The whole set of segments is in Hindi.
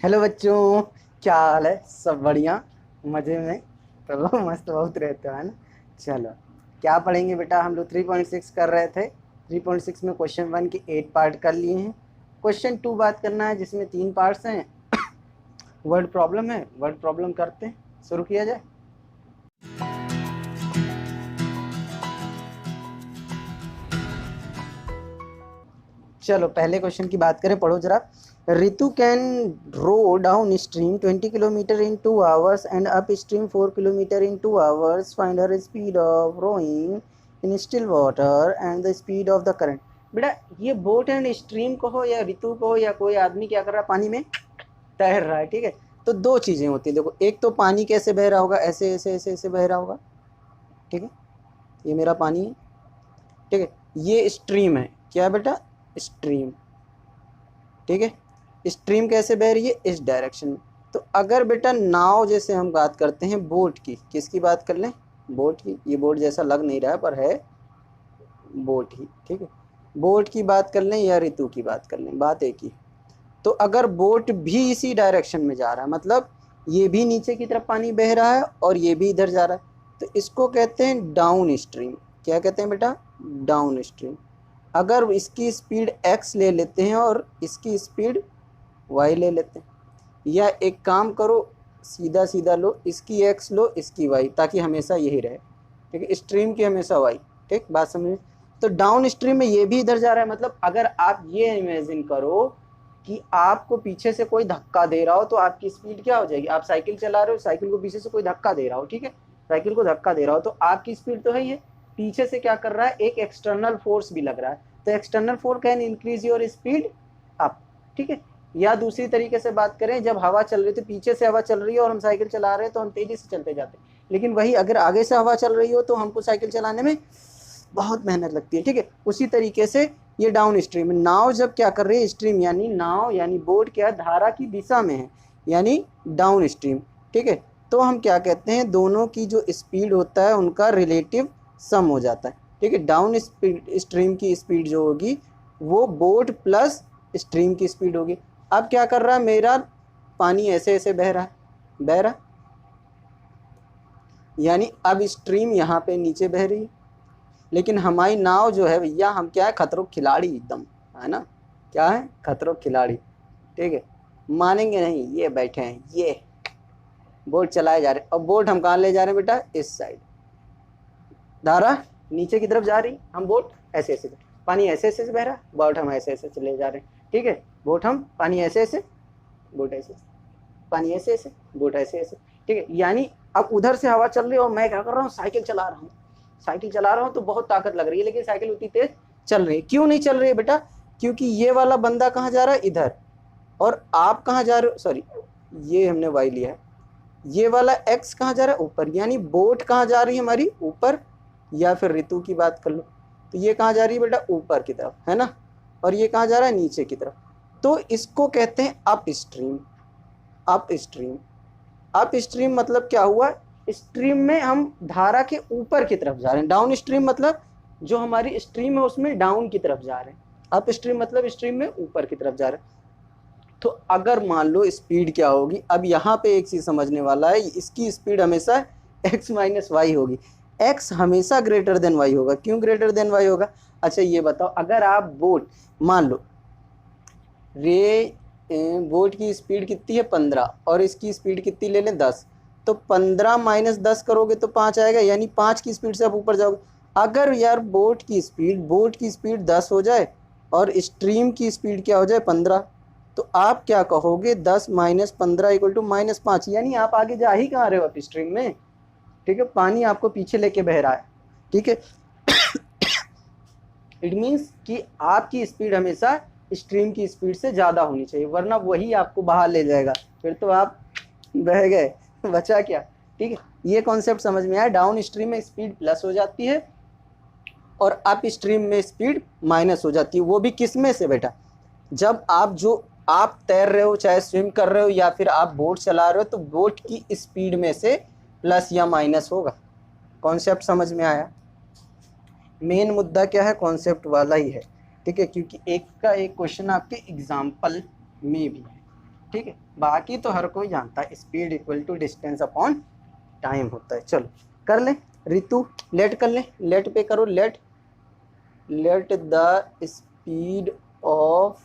हेलो बच्चों, क्या हाल है? सब बढ़िया, मज़े में? तो मस्त बहुत रहते हो, है ना। चलो, क्या पढ़ेंगे बेटा? हम लोग 3.6 कर रहे थे। 3.6 में क्वेश्चन 1 की 8 पार्ट कर लिए हैं। क्वेश्चन 2 बात करना है, जिसमें 3 पार्ट्स हैं। वर्ड प्रॉब्लम है, वर्ड प्रॉब्लम करते हैं, शुरू किया जाए। चलो पहले क्वेश्चन की बात करें, पढ़ो जरा। Ritu can row down stream 20 kilometer in 2 hours and up stream 4 kilometer in 2 hours. Find her speed of rowing in still water and the speed of the current. बेटा ये बोट एंड स्ट्रीम को हो या रितु को हो या कोई आदमी क्या कर रहा है, पानी में तैर रहा है, ठीक है। तो दो चीज़ें होती है, देखो, एक तो पानी कैसे बह रहा होगा, ऐसे ऐसे ऐसे ऐसे बह रहा होगा, ठीक है। ये मेरा पानी है, ठीक है। ये स्ट्रीम है, क्या बेटा? स्ट्रीम, ठीक है। स्ट्रीम कैसे बह रही है? इस डायरेक्शन में। तो अगर बेटा नाव, जैसे हम बात करते हैं बोट की, किसकी बात कर लें? बोट की। ये बोट जैसा लग नहीं रहा है पर है बोट ही, ठीक है। बोट की बात कर लें या ऋतु की बात कर लें, बात एक ही। तो अगर बोट भी इसी डायरेक्शन में जा रहा है, मतलब ये भी नीचे की तरफ पानी बह रहा है और ये भी इधर जा रहा है, तो इसको कहते हैं डाउन स्ट्रीम। क्या कहते हैं बेटा? Down stream. अगर इसकी स्पीड x ले लेते हैं और इसकी स्पीड y ले लेते हैं, या एक काम करो, सीधा सीधा लो, इसकी x लो, इसकी y, ताकि हमेशा यही रहे, ठीक है। स्ट्रीम की हमेशा y, ठीक, बात समझ। तो डाउन स्ट्रीम में ये भी इधर जा रहा है, मतलब अगर आप ये इमेजिन करो कि आपको पीछे से कोई धक्का दे रहा हो, तो आपकी स्पीड क्या हो जाएगी? आप साइकिल चला रहे हो, साइकिल को पीछे से कोई धक्का दे रहा हो, ठीक है। साइकिल को धक्का दे रहा हो तो आपकी स्पीड तो है ही है, पीछे से क्या कर रहा है, एक एक्सटर्नल फोर्स भी लग रहा है। तो external force can increase your speed up, ठीक है। या दूसरी तरीके से बात करें, जब हवा चल रही थी, पीछे से हवा चल रही है और हम साइकिल चला रहे हैं, तो हम तेजी से चलते जाते हैं। लेकिन वही अगर आगे से हवा चल रही हो तो हमको साइकिल चलाने में बहुत मेहनत लगती है, ठीक है। उसी तरीके से ये डाउन स्ट्रीम, नाव जब क्या कर रही है, स्ट्रीम यानी नाव यानी बोट क्या है, धारा की दिशा में है, यानी डाउन स्ट्रीम, ठीक है। तो हम क्या कहते हैं, दोनों की जो स्पीड होता है उनका रिलेटिव सम हो जाता है, ठीक है। डाउन स्ट्रीम की स्पीड जो होगी वो बोट प्लस स्ट्रीम की स्पीड होगी। अब क्या कर रहा है, मेरा पानी ऐसे ऐसे बह रहा है, बह रहा, यानी अब स्ट्रीम यहाँ पे नीचे बह रही है, लेकिन हमारी नाव जो है भैया, हम क्या है, खतरों खिलाड़ी एकदम, है ना। क्या है? खतरों खिलाड़ी, ठीक है। मानेंगे नहीं, ये बैठे हैं, ये बोट चलाए जा रहे, और बोट हम कहाँ ले जा रहे हैं बेटा? इस साइड, धारा नीचे की तरफ जा रही, हम बोट ऐसे ऐसे, पानी ऐसे ऐसे बह रहा, बोट हम ऐसे ऐसे चले जा रहे हैं, ठीक है। बोट हम, पानी ऐसे ऐसे, बोट ऐसे, पानी ऐसे ऐसे, बोट ऐसे ऐसे, ठीक है। यानी अब उधर से हवा चल रही है और मैं क्या कर रहा हूँ, साइकिल चला रहा हूँ, साइकिल चला रहा हूँ तो बहुत ताकत लग रही है, लेकिन साइकिल उतनी तेज चल रही है। क्यों नहीं चल रही है बेटा? क्योंकि ये वाला बंदा कहाँ जा रहा है? इधर। और आप कहाँ जा रहे हो? सॉरी, ये हमने वाई लिया है। ये वाला एक्स कहाँ जा रहा है? ऊपर। यानी बोट कहाँ जा रही है हमारी? ऊपर। या फिर ऋतु की बात कर लो, तो ये कहाँ जा रही है बेटा? ऊपर की तरफ, है ना। और ये कहाँ जा रहा है? नीचे की तरफ। तो इसको कहते हैं up stream. Up stream, up stream मतलब क्या हुआ, स्ट्रीम में हम धारा के ऊपर की तरफ जा रहे हैं। डाउन स्ट्रीम मतलब जो हमारी स्ट्रीम है उसमें डाउन की तरफ जा रहे हैं। अप स्ट्रीम मतलब स्ट्रीम में ऊपर की तरफ जा रहे हैं। तो अगर मान लो स्पीड क्या होगी, अब यहाँ पे एक चीज़ समझने वाला है, इसकी स्पीड हमेशा x माइनस वाई होगी। x हमेशा ग्रेटर देन y होगा। क्यों ग्रेटर देन y होगा? अच्छा ये बताओ, अगर आप बोट, मान लो बोट की स्पीड कितनी है? 15, और इसकी स्पीड कितनी ले लें? 10। तो 15 माइनस 10 करोगे तो 5 आएगा, यानी 5 की स्पीड से आप ऊपर जाओगे। अगर यार बोट की स्पीड 10 हो जाए और स्ट्रीम की स्पीड क्या हो जाए? 15, तो आप क्या कहोगे? 10 माइनस 15 इक्वल टू माइनस 5, यानी आप आगे जा ही कहाँ रहे हो? आप स्ट्रीम में, ठीक है। पानी आपको पीछे लेके बह रहा है, ठीक है। इट मीन्स कि आपकी स्पीड हमेशा स्ट्रीम की स्पीड से ज़्यादा होनी चाहिए, वरना वही आपको बाहर ले जाएगा, फिर तो आप बह गए, बचा क्या, ठीक है। ये कॉन्सेप्ट समझ में आया। डाउन स्ट्रीम में स्पीड प्लस हो जाती है और अप स्ट्रीम में स्पीड माइनस हो जाती है। वो भी किस में से बेटा? जब आप तैर रहे हो, चाहे स्विम कर रहे हो या फिर आप बोट चला रहे हो, तो बोट की स्पीड में से प्लस या माइनस होगा। कॉन्सेप्ट समझ में आया? मेन मुद्दा क्या है? कॉन्सेप्ट वाला ही है, ठीक है। क्योंकि एक का एक क्वेश्चन आपके एग्जाम्पल में भी है, ठीक है, बाकी तो हर कोई जानता है speed equal to distance upon time होता है। चलो कर ले रितु, लेट कर ले, लेट पे करो, let the speed of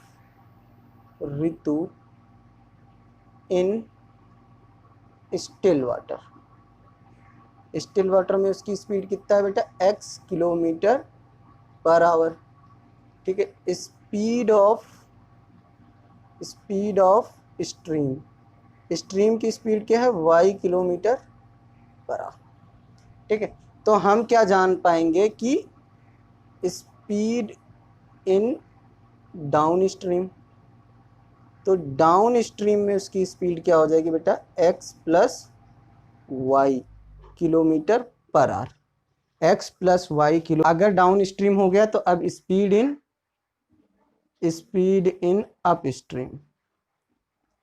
Ritu in still water. Still water में उसकी स्पीड कितना है बेटा, x किलोमीटर पर आवर। ठीक है, स्पीड ऑफ स्ट्रीम, स्ट्रीम की स्पीड क्या है, y किलोमीटर पर आवर। ठीक है, तो हम क्या जान पाएंगे कि स्पीड इन डाउन स्ट्रीम, तो डाउन स्ट्रीम में उसकी स्पीड क्या हो जाएगी बेटा, x plus y kilometer per hour, x plus y kilo. अगर डाउन स्ट्रीम हो गया तो अब स्पीड इन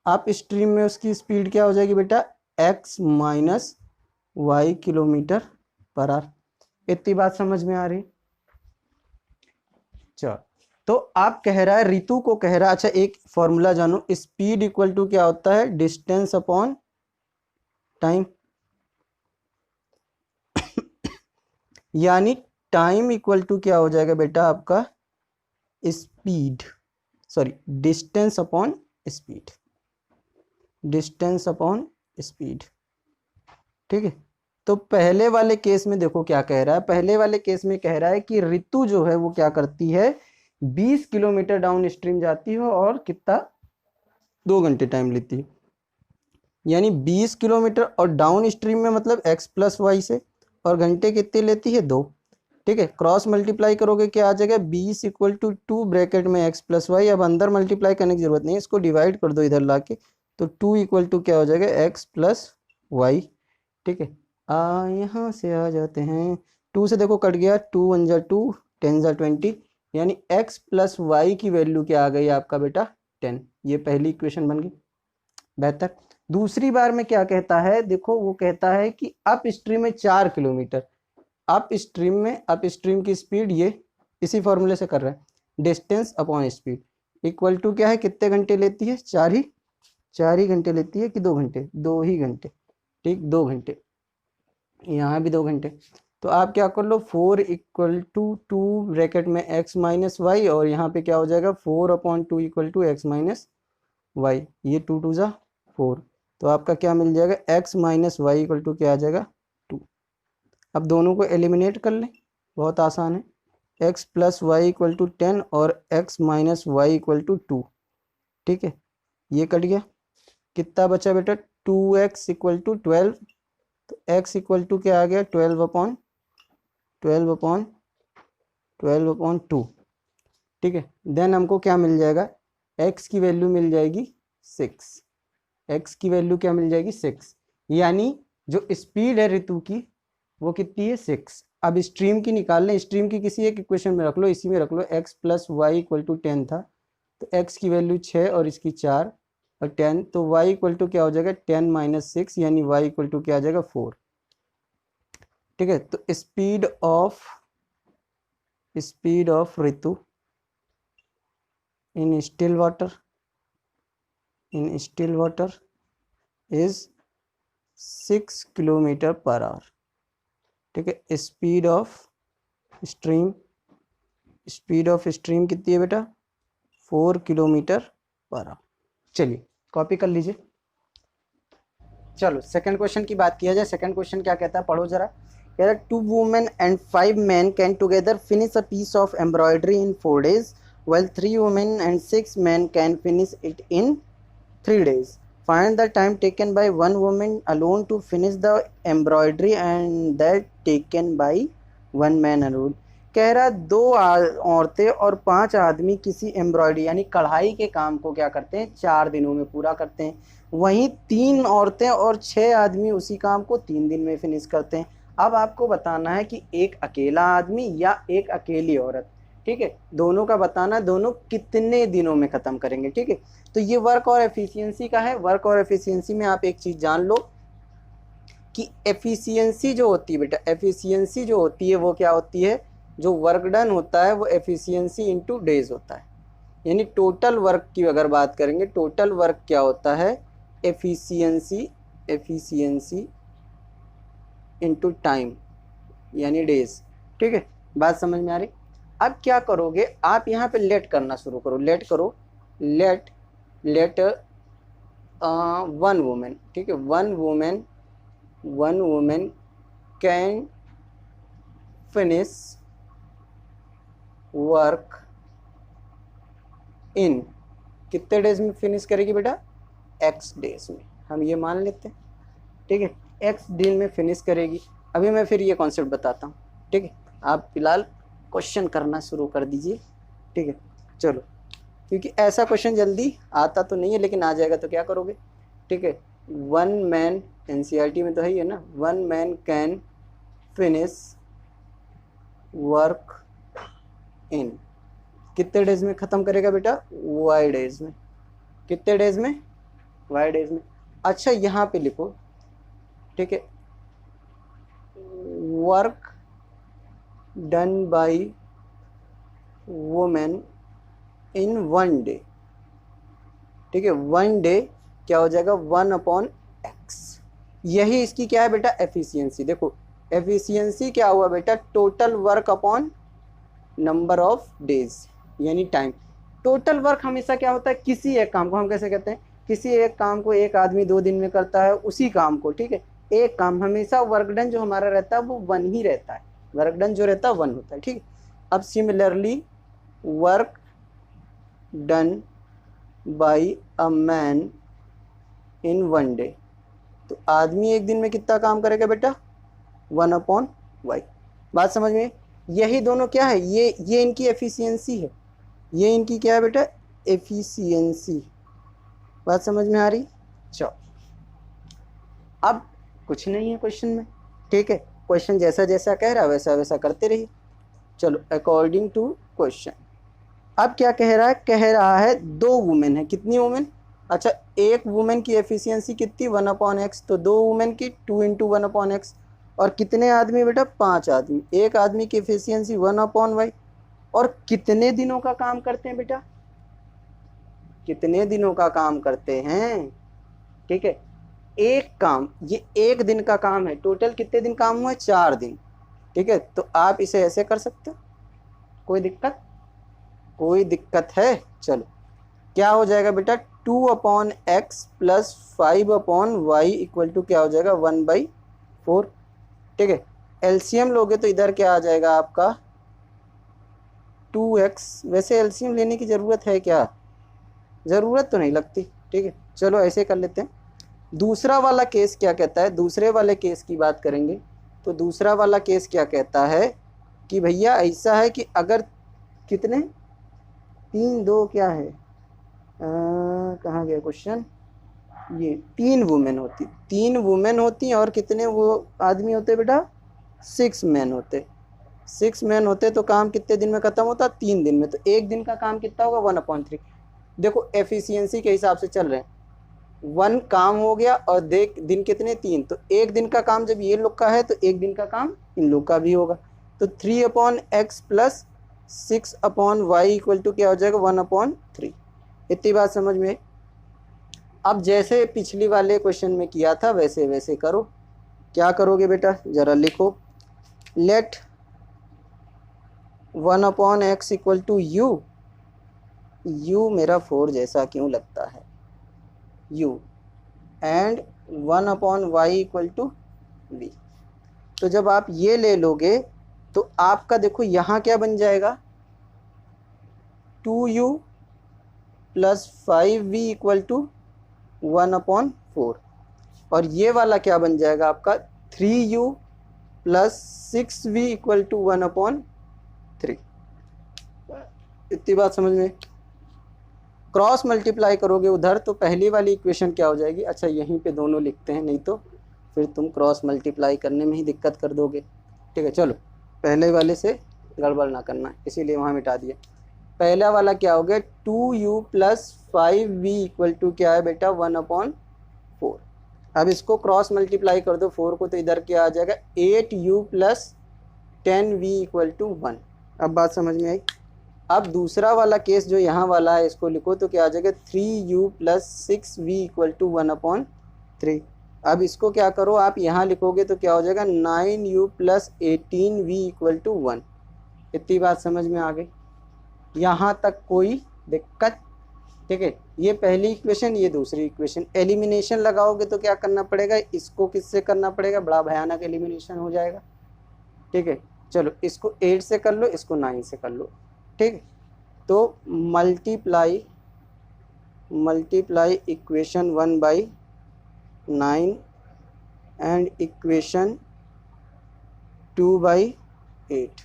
अप स्ट्रीम में उसकी स्पीड क्या हो जाएगी बेटा, x minus y kilometer per hour. इतनी बात समझ में आ रही। चलो, तो आप कह रहा है, रितु को कह रहा है, अच्छा एक फॉर्मूला जानो, स्पीड इक्वल टू क्या होता है, डिस्टेंस अपॉन टाइम। यानी टाइम इक्वल टू क्या हो जाएगा बेटा आपका, speed, sorry distance upon speed, distance upon speed. ठीक है, तो पहले वाले केस में देखो क्या कह रहा है, पहले वाले केस में कह रहा है कि रितु जो है वो क्या करती है, 20 किलोमीटर डाउन स्ट्रीम जाती है और कितना, 2 घंटे टाइम लेती है। यानी 20 किलोमीटर और डाउन स्ट्रीम में मतलब x प्लस वाई से, और घंटे कितने लेती है, 2। ठीक है, क्रॉस मल्टीप्लाई करोगे क्या आ जाएगा, 20 इक्वल टू 2 ब्रैकेट में x प्लस वाई। अब अंदर मल्टीप्लाई करने की जरूरत नहीं है, इसको डिवाइड कर दो इधर लाके, तो 2 इक्वल टू क्या हो जाएगा, x प्लस वाई। ठीक है, यहाँ से आ जाते हैं, 2 से देखो कट गया, 2 1 जा 2, 10 जा 20, यानी x प्लस वाई की वैल्यू क्या आ गई आपका बेटा, 10। ये पहली इक्वेशन बन गई, बेहतर। दूसरी बार में क्या कहता है, देखो वो कहता है कि अप स्ट्रीम में 4 किलोमीटर, अप स्ट्रीम की स्पीड, ये इसी फॉर्मूले से कर रहा है, distance upon speed equal to क्या है, कितने घंटे लेती है, 4 ही घंटे लेती है कि 2 घंटे, 2 ही घंटे। ठीक, 2 घंटे, यहाँ भी 2 घंटे। तो आप क्या कर लो, 4 इक्वल टू 2 ब्रैकेट में x माइनस वाई, और यहाँ पे क्या हो जाएगा, 4 upon 2 equal to x minus y, ये 2 2 जा 4, तो आपका क्या मिल जाएगा, x minus y equal to क्या आ जाएगा, 2। अब दोनों को एलिमिनेट कर लें, बहुत आसान है, x plus y equal to 10 और x minus y equal to 2। ठीक है, ये कट गया, कितना बचा बेटा, 2x इक्वल टू 12, तो x इक्वल टू क्या आ गया, 12 अपॉन 2। ठीक है, देन हमको क्या मिल जाएगा, x की वैल्यू मिल जाएगी 6, x की वैल्यू क्या मिल जाएगी, 6। यानी जो स्पीड है ऋतु की वो कितनी है, 6। अब स्ट्रीम की निकाल लें, स्ट्रीम की किसी एक इक्वेशन में रख लो, इसी में रख लो, x plus y equal to 10 था, तो x की वैल्यू 6 और इसकी 4 और 10, तो y इक्वल टू क्या हो जाएगा, 10 माइनस 6, यानी y इक्वल टू क्या आ जाएगा, 4। ठीक है, तो speed of Ritu in still water is 6 kilometre per our. ठीक है, स्पीड ऑफ स्ट्रीम कितनी है बेटा, 4 किलोमीटर पर आवर। चलिए कॉपी कर लीजिए। चलो सेकंड क्वेश्चन की बात किया जाए। सेकंड क्वेश्चन क्या कहता है, पढ़ो जरा। कह रहा है 2 women and 5 men can together finish a piece of embroidery in 4 days, while 3 women and 6 men can finish it in 3 days. Find the time taken by 1 woman alone to finish the embroidery and that taken by 1 man alone. कह रहा 2 औरतें और 5 आदमी किसी एम्ब्रॉयडरी यानी कढ़ाई के काम को क्या करते हैं, 4 दिनों में पूरा करते हैं। वहीं 3 औरतें और 6 आदमी उसी काम को 3 दिन में फिनिश करते हैं। अब आपको बताना है कि एक अकेला आदमी या एक अकेली औरत, ठीक है, दोनों का बताना, दोनों कितने दिनों में ख़त्म करेंगे। ठीक है, तो ये वर्क और एफिशिएंसी का है। वर्क और एफिशिएंसी में आप एक चीज़ जान लो कि एफिशिएंसी जो होती है बेटा, एफिशिएंसी जो होती है वो क्या होती है, जो वर्क डन होता है वो एफिशिएंसी इनटू डेज होता है। यानी टोटल वर्क की अगर बात करेंगे, टोटल वर्क क्या होता है, एफिशिएंसी इनटू टाइम यानी डेज। ठीक है, बात समझ में आ रही। अब क्या करोगे आप, यहाँ पे लेट करना शुरू करो, लेट करो, लेट वन वुमेन, ठीक है, one women can finish work in, कितने डेज में फिनिश करेगी बेटा, एक्स डेज में, हम ये मान लेते हैं। ठीक है, एक्स दिन में फिनिश करेगी। अभी मैं फिर ये कॉन्सेप्ट बताता हूँ। ठीक है, आप फिलहाल क्वेश्चन करना शुरू कर दीजिए। ठीक है, चलो, क्योंकि ऐसा क्वेश्चन जल्दी आता तो नहीं है, लेकिन आ जाएगा तो क्या करोगे। ठीक है, वन मैन, एनसीईआरटी में तो है ही है ना, one man can finish work in, कितने डेज में ख़त्म करेगा बेटा, वाई डेज में। कितने डेज में, वाई डेज में। अच्छा यहाँ पे लिखो, ठीक है, work done by women in one day. ठीक है, वन डे क्या हो जाएगा, 1/x। यही इसकी क्या है बेटा, एफिशिएंसी। देखो एफिशिएंसी क्या हुआ बेटा, total work upon number of days यानी टाइम। टोटल वर्क हमेशा क्या होता है, किसी एक काम को हम कैसे कहते हैं, किसी एक काम को एक आदमी 2 दिन में करता है, उसी काम को। ठीक है, एक काम हमेशा वर्क डन जो हमारा रहता है वो 1 ही रहता है, वर्क डन जो रहता है 1 होता है। ठीक है, अब similarly work done by a man in one day, तो आदमी एक दिन में कितना काम करेगा बेटा, 1/y। बात समझ में, यही दोनों क्या है, ये इनकी एफिशिएंसी है, ये इनकी क्या है बेटा, एफिशिएंसी। बात समझ में आ रही। चलो अब कुछ नहीं है क्वेश्चन में। ठीक है, क्वेश्चन जैसा जैसा कह रहा है वैसा वैसा करते रहिए। चलो अकॉर्डिंग टू क्वेश्चन, अब क्या कह रहा है, कह रहा है 2 वुमेन है, कितनी वुमेन, अच्छा एक वुमेन की एफिशिएंसी कितनी, 1/x, तो 2 वुमेन की 2 × 1/x। और कितने आदमी बेटा, 5 आदमी, एक आदमी की एफिशिएंसी 1/y। और कितने दिनों का काम करते हैं बेटा, कितने दिनों का काम करते हैं। ठीक है, एक काम, ये एक दिन का काम है, टोटल कितने दिन काम हुआ है, 4 दिन। ठीक है, तो आप इसे ऐसे कर सकते हो, कोई दिक्कत, कोई दिक्कत है। चलो क्या हो जाएगा बेटा, 2/x plus 5/y equal to क्या हो जाएगा, 1/4। ठीक है, एलसीएम लोगे तो इधर क्या आ जाएगा आपका 2x। वैसे एलसीएम लेने की ज़रूरत है क्या, ज़रूरत तो नहीं लगती। ठीक है, चलो ऐसे कर लेते हैं। दूसरा वाला केस क्या कहता है, दूसरे वाले केस की बात करेंगे तो दूसरा वाला केस क्या कहता है कि भैया ऐसा है कि अगर कितने, 3 2 क्या है, कहाँ गया क्वेश्चन, ये 3 वुमेन होती, 3 वुमेन होती और कितने वो आदमी होते बेटा, 6 मैन होते, 6 मैन होते तो काम कितने दिन में ख़त्म होता, 3 दिन में। तो एक दिन का काम कितना होगा, 1/3। देखो एफिशिएंसी के हिसाब से चल रहे हैं, 1 काम हो गया और देख दिन कितने, 3, तो एक दिन का काम जब ये लोग का है तो एक दिन का काम इन लोग का भी होगा। तो 3/x plus 6/y equal to क्या हो जाएगा, 1/3। इतनी बात समझ में। अब जैसे पिछली वाले क्वेश्चन में किया था वैसे वैसे करो। क्या करोगे बेटा, ज़रा लिखो, late 1/x equal to u मेरा 4 जैसा क्यों लगता है, u and 1/y equal to v। तो जब आप ये ले लोगे तो आपका देखो यहाँ क्या बन जाएगा, 2u plus 5v equal to 1/4। और ये वाला क्या बन जाएगा आपका, 3u plus 6v equal to 1/3। इतनी बात समझ में। क्रॉस मल्टीप्लाई करोगे उधर तो पहली वाली इक्वेशन क्या हो जाएगी, अच्छा यहीं पे दोनों लिखते हैं, नहीं तो फिर तुम क्रॉस मल्टीप्लाई करने में ही दिक्कत कर दोगे। ठीक है, चलो पहले वाले से गड़बड़ ना करना, इसीलिए वहाँ मिटा दिया। पहला वाला क्या हो गया, 2u plus 5v equal to क्या है बेटा, 1/4। अब इसको क्रॉस मल्टीप्लाई कर दो 4 को, तो इधर क्या आ जाएगा, 8u plus 10v equal to 1। अब बात समझ में आई। अब दूसरा वाला केस जो यहाँ वाला है इसको लिखो तो क्या आ जाएगा 3u plus 6v equal to 1/3। अब इसको क्या करो आप यहाँ लिखोगे तो क्या हो जाएगा 9u plus 18v equal to 1। इतनी बात समझ में आ गई, यहाँ तक कोई दिक्कत? ठीक है, ये पहली इक्वेशन, ये दूसरी इक्वेशन। एलिमिनेशन लगाओगे तो क्या करना पड़ेगा, इसको किससे करना पड़ेगा, बड़ा भयानक एलिमिनेशन हो जाएगा। ठीक है, चलो इसको 8 से कर लो, इसको 9 से कर लो। ठीक है, तो मल्टीप्लाई इक्वेशन 1/9 एंड इक्वेशन 2/8।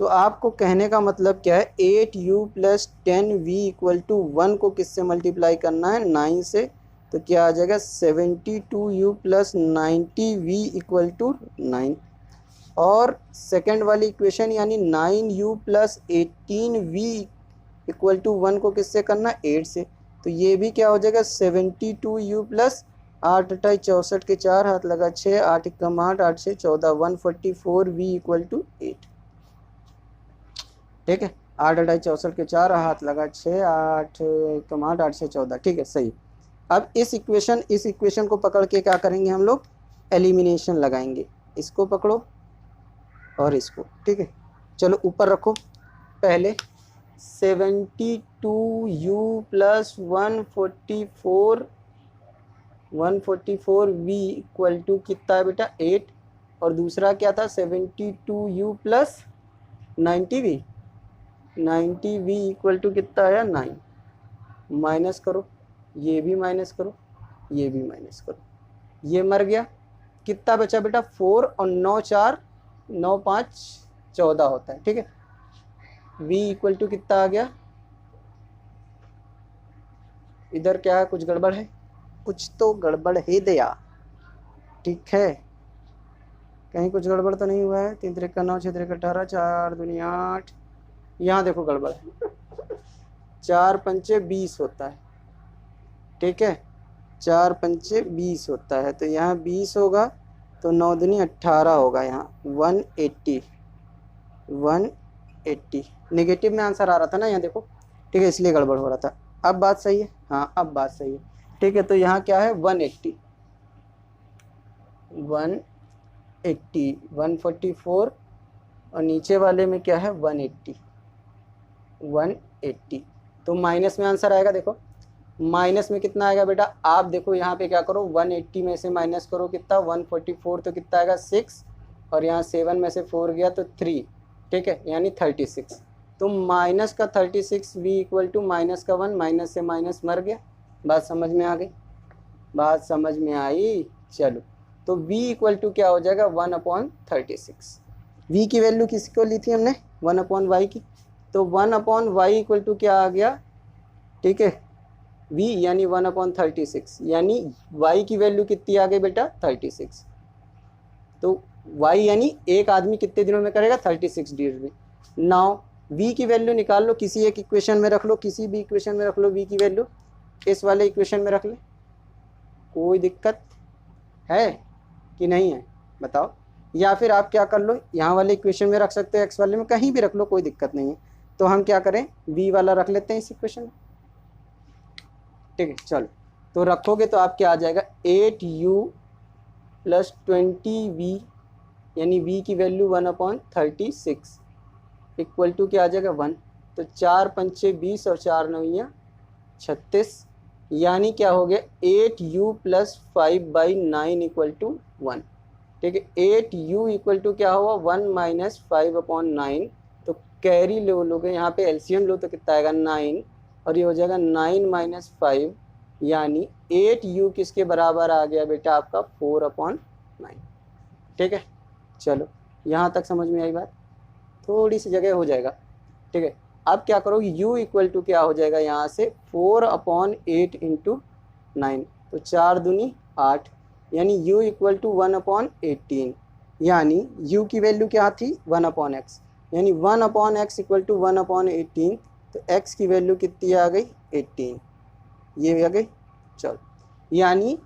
तो आपको कहने का मतलब क्या है, 8u plus 10v equal to 1 को किससे मल्टीप्लाई करना है, 9 से। तो क्या आ जाएगा 72u plus 90v equal to 9। और सेकेंड वाली इक्वेशन यानी 9u plus 18v equal to 1 को किससे करना, 8 से। तो ये भी क्या हो जाएगा 72u प्लस 8 8 64 के 4 हाथ लगा 6, 8 1 8, 8 6 14, 144v इक्वल टू 8। ठीक है, 8 8 64 के 4 हाथ लगा 6, 8 1 8, 8 6 14। ठीक है, सही। अब इस इक्वेशन को पकड़ के क्या करेंगे हम लोग, एलिमिनेशन लगाएंगे। इसको पकड़ो और इसको। ठीक है, चलो ऊपर रखो। पहले 72u plus 144v equal to कितना है बेटा, 8। और दूसरा क्या था 72u plus 90v equal to कितना आया, 9। माइनस करो, ये भी माइनस करो, ये भी माइनस करो, ये मर गया। कितना बचा बेटा, 4 और 9 4, 9 5 14 होता है। ठीक है, v इक्वल टू कितना आ गया, इधर क्या है, कुछ गड़बड़ है, कुछ तो गड़बड़ है दया। ठीक है, कहीं कुछ गड़बड़ तो नहीं हुआ है। 3 3 का 9, 6 3 का 18, 4 दूनी 8, यहाँ देखो गड़बड़ है। 4 पंचे 20 होता है। ठीक है, 4 पंचे 20 होता है, तो यहाँ 20 होगा, तो 9 दूनी 18 होगा, यहाँ 180 नेगेटिव में आंसर आ रहा था ना, यहाँ देखो। ठीक है, इसलिए गड़बड़ हो रहा था। अब बात सही है, हाँ अब बात सही है। ठीक है, तो यहाँ क्या है 180, 144 और नीचे वाले में क्या है 180। तो माइनस में आंसर आएगा। देखो माइनस में कितना आएगा बेटा, आप देखो यहाँ पे क्या करो, 180 में से माइनस करो कितना, 144, तो कितना आएगा 6, और यहाँ 7 में से 4 गया तो 3। ठीक है, यानी 36। तो माइनस का 36 v इक्वल टू माइनस का 1, माइनस से माइनस मर गया। बात समझ में आ गई, बात समझ में आई। चलो, तो v इक्वल टू क्या हो जाएगा 1/36। v की वैल्यू किसी को ली थी हमने, 1/y की, तो 1/y इक्वल टू क्या आ गया। ठीक है, v यानी 1/36, यानी y की वैल्यू कितनी आ गई बेटा, 36। तो y यानी एक आदमी कितने दिनों में करेगा, 36 डेज में। नाउ v की वैल्यू निकाल लो, किसी एक इक्वेशन में रख लो, किसी भी इक्वेशन में रख लो v की वैल्यू, इस वाले इक्वेशन में रख ले। कोई दिक्कत है कि नहीं है, बताओ। या फिर आप क्या कर लो, यहाँ वाले इक्वेशन में रख सकते हो, x वाले में, कहीं भी रख लो, कोई दिक्कत नहीं है। तो हम क्या करें, v वाला रख लेते हैं इस इक्वेशन में। ठीक है, चलो, तो रखोगे तो आप क्या आ जाएगा, 8u प्लस 20v, यानी v की वैल्यू 1/36 इक्वल टू क्या आ जाएगा 1। तो 4 पंचे 20 और 4 9 36, यानी क्या हो गया 8u प्लस 5/9 इक्वल टू 1। ठीक है, 8u इक्वल टू क्या हुआ 1 माइनस 5/9। तो कैरी लोगे, यहाँ पे एलसीएम लो तो कितना आएगा 9, और ये हो जाएगा 9 माइनस 5, यानी 8u किसके बराबर आ गया बेटा, आपका 4/9। ठीक है, चलो यहाँ तक समझ में आई बात, थोड़ी सी जगह हो जाएगा। ठीक है, अब क्या करो, u इक्वल टू क्या हो जाएगा, यहाँ से 4/8 इंटू 9, तो 4 दूनी 8, यानी u इक्वल टू 1/18, यानी u की वैल्यू क्या थी 1/x, यानी 1/x इक्वल टू 1/18। तो x की वैल्यू कितनी आ गई 18, ये आ गई। चलो, यानी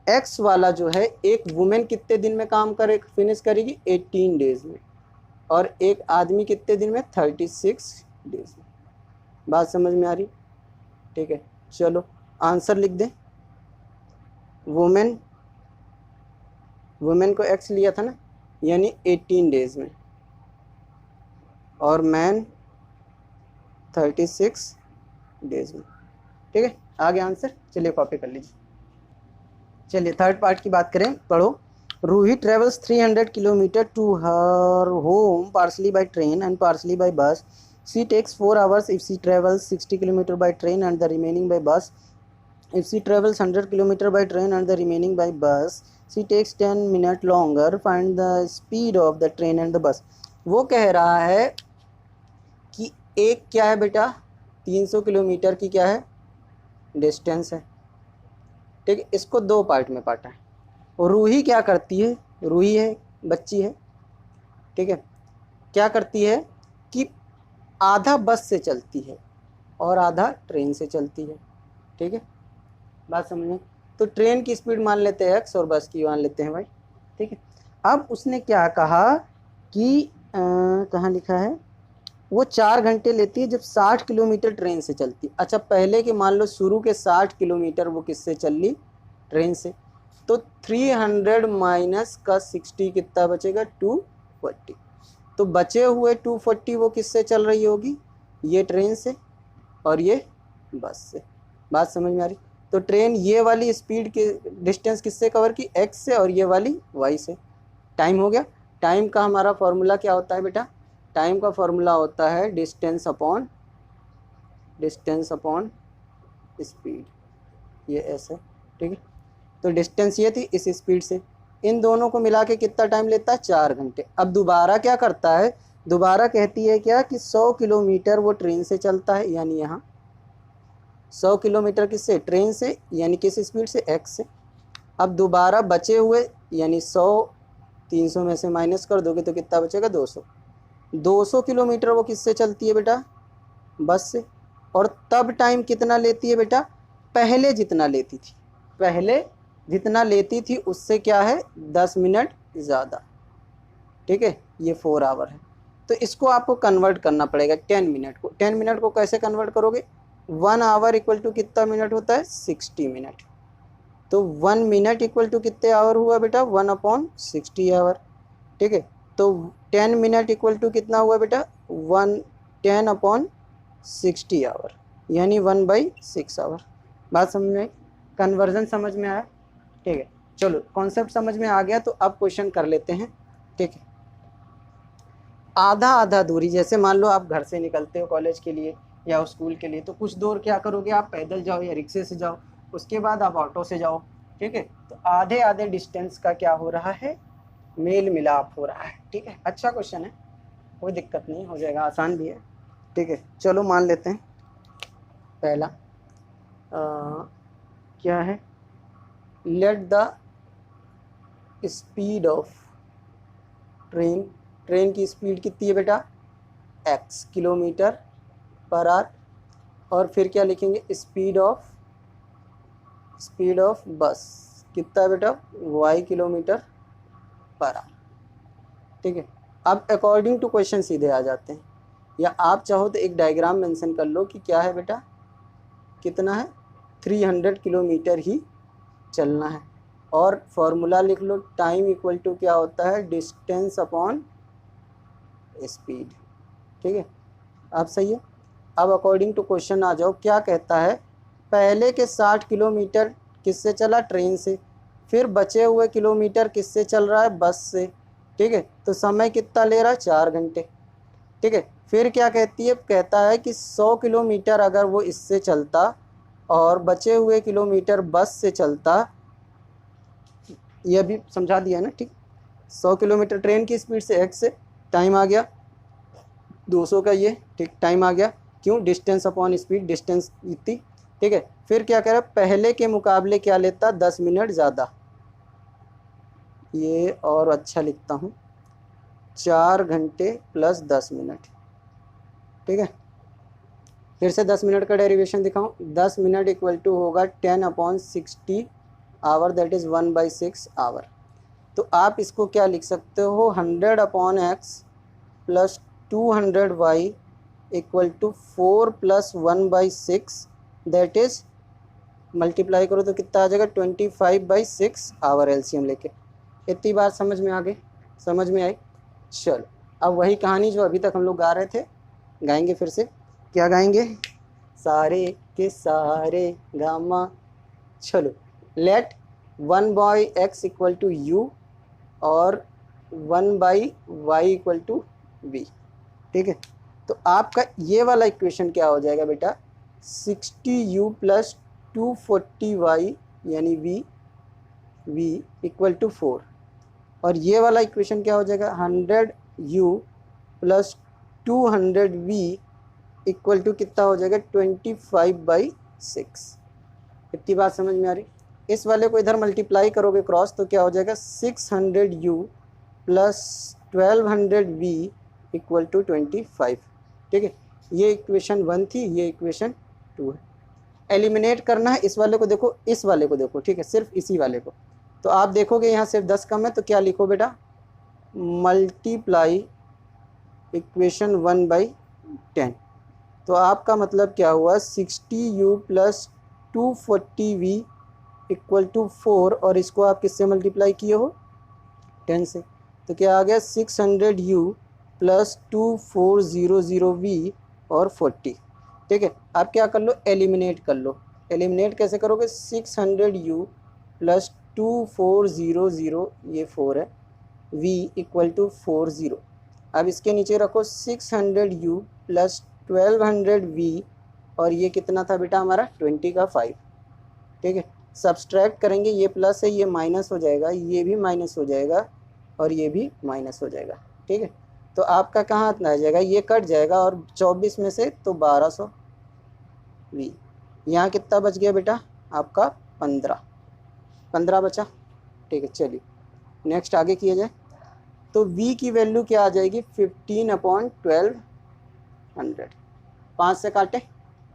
x वाला जो है, एक वुमेन कितने दिन में काम करे फिनिश करेगी 18 डेज में, और एक आदमी कितने दिन में 36 डेज में। बात समझ में आ रही? ठीक है, चलो आंसर लिख दें। वुमेन को एक्स लिया था ना, यानी 18 डेज में, और मैन 36 डेज में। ठीक है, आगे आंसर, चलिए कॉपी कर लीजिए। चलिए थर्ड पार्ट की बात करें, पढ़ो। Ruhi travels 300 kilometer to her home partly by train and partly by bus. She takes 4 hours if she travels 60 kilometer by train and the remaining by bus. If she travels 100 kilometer by train and the remaining by bus, she takes 10 minutes longer. Find the speed of the train and the bus. वो कह रहा है कि एक क्या है बेटा, 300 किलोमीटर की क्या है डिस्टेंस है। ठीक है, इसको दो पार्ट में बांटा है। और रूही क्या करती है, रूही है बच्ची है, ठीक है, क्या करती है कि आधा बस से चलती है और आधा ट्रेन से चलती है। ठीक है, बात समझें। तो ट्रेन की स्पीड मान लेते हैं x और बस की मान लेते हैं y। ठीक है, अब उसने क्या कहा कि कहाँ लिखा है, वो 4 घंटे लेती है जब 60 किलोमीटर ट्रेन से चलती। अच्छा, पहले के मान लो शुरू के 60 किलोमीटर वो किससे चल ली, ट्रेन से। तो 300 माइनस का 60 कितना बचेगा, 240। तो बचे हुए 240 वो किससे चल रही होगी, ये ट्रेन से और ये बस से। बात समझ में आ रही? तो ट्रेन ये वाली स्पीड के डिस्टेंस किससे कवर की, x से, और ये वाली y से। टाइम हो गया। टाइम का हमारा फॉर्मूला क्या होता है बेटा, टाइम का फॉर्मूला होता है डिस्टेंस अपॉन स्पीड, ये ऐसे। ठीक है, तो डिस्टेंस ये थी इस स्पीड से, इन दोनों को मिला के कितना टाइम लेता है, 4 घंटे। अब दोबारा क्या करता है, दोबारा कहती है क्या कि 100 किलोमीटर वो ट्रेन से चलता है, यानी यहाँ 100 किलोमीटर किससे, ट्रेन से, यानी किस स्पीड से, x से। अब दोबारा बचे हुए यानी 100 300 में से माइनस कर दोगे तो कितना बचेगा, 200 किलोमीटर वो किससे चलती है बेटा, बस से। और तब टाइम कितना लेती है बेटा, पहले जितना लेती थी उससे क्या है, 10 मिनट ज़्यादा। ठीक है, ये 4 आवर है। तो इसको आपको कन्वर्ट करना पड़ेगा 10 मिनट को। 10 मिनट को कैसे कन्वर्ट करोगे, 1 आवर इक्वल टू कितना मिनट होता है, 60 मिनट। तो 1 मिनट इक्वल टू कितने आवर हुआ बेटा, 1/60 आवर। ठीक है, तो 10 मिनट इक्वल टू कितना हुआ बेटा, 10/60 आवर, यानी 1/6 आवर। बात समझ में आई, कन्वर्जन समझ में आया? ठीक है, चलो कॉन्सेप्ट समझ में आ गया तो अब क्वेश्चन कर लेते हैं। ठीक है, आधा आधा दूरी, जैसे मान लो आप घर से निकलते हो कॉलेज के लिए या स्कूल के लिए, तो कुछ दूर क्या करोगे, आप पैदल जाओ या रिक्शे से जाओ, उसके बाद आप ऑटो से जाओ। ठीक है, तो आधे आधे डिस्टेंस का क्या हो रहा है, मेल मिलाप हो रहा है। ठीक है, अच्छा क्वेश्चन है, कोई दिक्कत नहीं, हो जाएगा, आसान भी है। ठीक है, चलो मान लेते हैं पहला क्या है, let the speed of train की स्पीड कितनी है बेटा, x किलोमीटर पर आवर। और फिर क्या लिखेंगे, स्पीड ऑफ बस कितना है बेटा, y किलोमीटर पर आवर। ठीक है, अब अकॉर्डिंग टू क्वेश्चन सीधे आ जाते हैं, या आप चाहो तो एक डायग्राम मेंशन कर लो कि क्या है बेटा, कितना है, 300 किलोमीटर ही चलना है। और फॉर्मूला लिख लो, टाइम इक्वल टू क्या होता है, डिस्टेंस अपॉन स्पीड। ठीक है, अब सही है। अब अकॉर्डिंग टू क्वेश्चन आ जाओ, क्या कहता है, पहले के 60 किलोमीटर किससे चला, ट्रेन से, फिर बचे हुए किलोमीटर किससे चल रहा है, बस से। ठीक है, तो समय कितना ले रहा है, 4 घंटे। ठीक है, फिर क्या कहती है, कहता है कि 100 किलोमीटर अगर वो इससे चलता और बचे हुए किलोमीटर बस से चलता, ये भी समझा दिया है ना। ठीक, 100 किलोमीटर ट्रेन की स्पीड से, x से, टाइम आ गया 200 का ये। ठीक, टाइम आ गया, क्यों, डिस्टेंस अपॉन स्पीड, डिस्टेंस इतनी। ठीक है, फिर क्या कह रहा है, पहले के मुकाबले क्या लेता, 10 मिनट ज़्यादा। ये और अच्छा लिखता हूँ, 4 घंटे प्लस 10 मिनट। ठीक है, फिर से 10 मिनट का डेरिवेशन दिखाऊँ, 10 मिनट इक्वल टू होगा 10/60 आवर, दैट इज़ 1/6 आवर। तो आप इसको क्या लिख सकते हो, 100/x plus 200y equal to 4+1/6, that is multiply करो तो कितना आ जाएगा 25/6 आवर एलसीएम लेके। इतनी बार समझ में आ गई, समझ में आई। चलो अब वही कहानी जो अभी तक हम लोग गा रहे थे गाएंगे फिर से। क्या गाएंगे? सारे के सारे गामा। चलो late 1/x equal to u और 1/y इक्वल टू v। ठीक है, तो आपका ये वाला इक्वेशन क्या हो जाएगा बेटा? 60u प्लस 240y यानी v इक्वल टू 4। और ये वाला इक्वेशन क्या हो जाएगा? 100u plus 200v equal to कितना हो जाएगा? 25/6। इतनी बात समझ में आ रही? इस वाले को इधर मल्टीप्लाई करोगे क्रॉस तो क्या हो जाएगा? 600u plus 1200v equal to 25। ठीक है, ये इक्वेशन 1 थी, ये इक्वेशन 2 है। एलिमिनेट करना है इस वाले को, देखो इस वाले को देखो, ठीक है, सिर्फ इसी वाले को। तो आप देखोगे यहाँ सिर्फ 10 कम है, तो क्या लिखो बेटा? Multiply equation 1/10। तो आपका मतलब क्या हुआ? 60u plus 240v equal to 4, और इसको आप किससे मल्टीप्लाई किए हो? 10 से। तो क्या आ गया? 600u प्लस 2400v और 40। ठीक है, आप क्या कर लो? एलिमिनेट कर लो। एलिमिनेट कैसे करोगे? 600u प्लस 2400, ये 4 है, v इक्वल टू 40। अब इसके नीचे रखो 600u प्लस 1200v, और ये कितना था बेटा हमारा? 20 का 5। ठीक है, सब्सट्रैक्ट करेंगे, ये प्लस है, ये माइनस हो जाएगा, ये भी माइनस हो जाएगा, और ये भी माइनस हो जाएगा। ठीक है, तो आपका कहाँ आ जाएगा? ये कट जाएगा, और 24 में से तो 1200 v। यहाँ कितना बच गया बेटा? आपका 15 बचा। ठीक है, चलिए नेक्स्ट आगे किया जाए। तो v की वैल्यू क्या आ जाएगी? 15/1200। 5 से काटे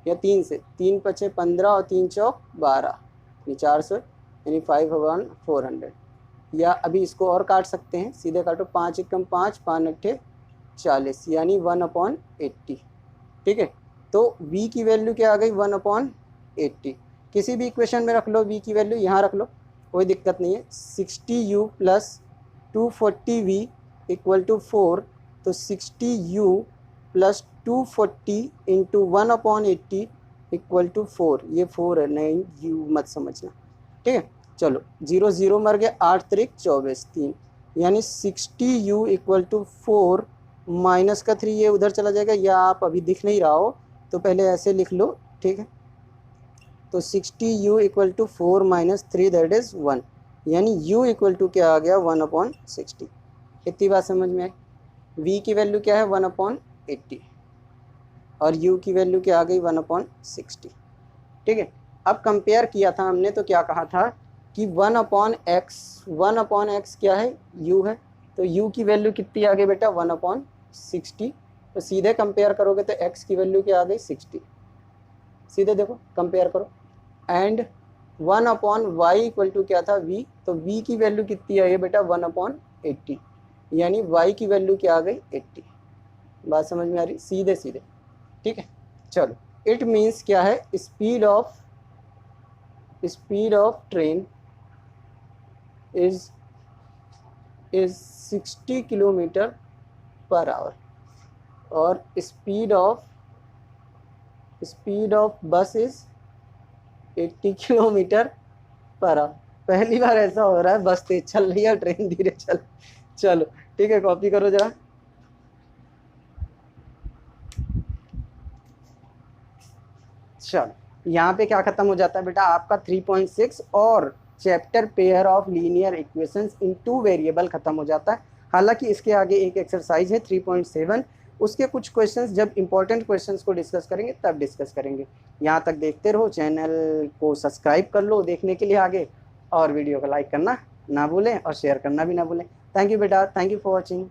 या 3 से? 3 पचे 15 और 3 चौक 12, यानी 400, यानी 5/400। या अभी इसको और काट सकते हैं, सीधे काटो। 5 एकम 5, 5 अट्ठे 40, यानी 1/80। ठीक है, तो v की वैल्यू क्या आ गई? 1/80। किसी भी इक्वेशन में रख लो v की वैल्यू, यहाँ रख लो, कोई दिक्कत नहीं है। 60u plus 240v equal to 4, तो 60u plus 240 into 1/80 equal to 4। ये 4 है, नहीं u मत समझना। ठीक है, चलो 0 0 मर गए, 8 त्रिक 24, 3, यानी 60u इक्वल टू 4 माइनस का 3 ये उधर चला जाएगा, या आप अभी दिख नहीं रहा हो तो पहले ऐसे लिख लो। ठीक है, तो 60u equal to 4 minus 3 that is 1, यानी u इक्वल टू क्या आ गया? 1/60। इतनी बात समझ में आई? v की वैल्यू क्या है? 1/80, और u की वैल्यू क्या आ गई? 1/60। ठीक है, अब कंपेयर किया था हमने, तो क्या कहा था कि 1/x क्या है? u है, तो u की वैल्यू कितनी आ गई बेटा? 1/60। तो सीधे कंपेयर करोगे तो x की वैल्यू क्या आ गई? 60। सीधे देखो कंपेयर करो। एंड 1/y इक्वल टू क्या था? v। तो v की वैल्यू कितनी आई है बेटा? 1/80, यानी y की वैल्यू क्या आ गई? 80। बात समझ में आ रही? सीधे सीधे। ठीक है, चलो इट मीन्स क्या है? Speed of train is 60 kilometre per our, और स्पीड ऑफ बस इज 80 किलोमीटर पर आवर। पहली बार ऐसा हो रहा है, बस तेज चल रही है, ट्रेन धीरे चल। चलो ठीक है, कॉपी करो जरा। चलो यहाँ पे क्या खत्म हो जाता है बेटा? आपका 3.6 और chapter pair of linear equations in 2 variable खत्म हो जाता है। हालांकि इसके आगे एक एक्सरसाइज है 3.7, उसके कुछ क्वेश्चंस जब इंपॉर्टेंट क्वेश्चंस को डिस्कस करेंगे तब डिस्कस करेंगे। यहाँ तक देखते रहो, चैनल को सब्सक्राइब कर लो देखने के लिए आगे, और वीडियो को लाइक करना ना भूलें और शेयर करना भी ना भूलें। थैंक यू बेटा, थैंक यू फॉर वॉचिंग।